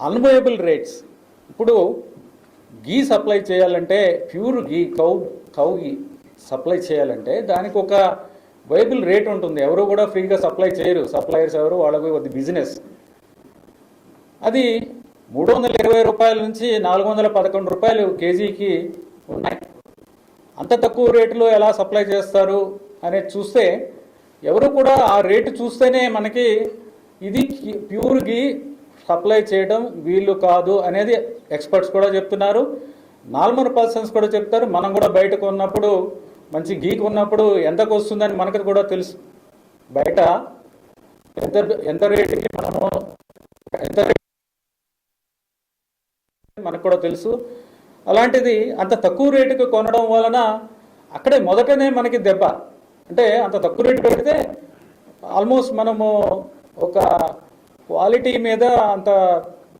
Unviable rates. ఇప్పుడు గీ supply చేయాలంటే, pure గీ cow గీ supply చేయాలంటే దానికి ఒక వైబుల్ రేట్ ఉంటుంది. ఎవరు కూడా ఫ్రీగా సప్లై చేయరు. సప్లయర్స్ ఎవరు, వాళ్ళకి అది బిజినెస్. అది 320 రూపాయల నుంచి 411 రూపాయలు కేజీకి ఉన్నాయి. అంత తక్కువ రేటులో ఎలా సప్లై చేస్తారు అనేది చూస్తే, ఎవరు కూడా ఆ రేటు చూస్తేనే మనకి ఇది ప్యూర్ గీ సప్లై చేయడం వీళ్ళు కాదు అనేది ఎక్స్పర్ట్స్ కూడా చెప్తున్నారు. నార్మల్ పర్సన్స్ కూడా చెప్తారు. మనం కూడా బయటకు ఉన్నప్పుడు, మంచి గీక్ ఉన్నప్పుడు ఎంతకు వస్తుందని మనకు కూడా తెలుసు. బయట ఎంత రేటుకి మనము మనకు కూడా తెలుసు. అలాంటిది అంత తక్కువ రేటుకి కొనడం వలన అక్కడే మొదటనే మనకి దెబ్బ. అంటే అంత తక్కువ రేటు పెడితే ఆల్మోస్ట్ మనము ఒక క్వాలిటీ మీద అంత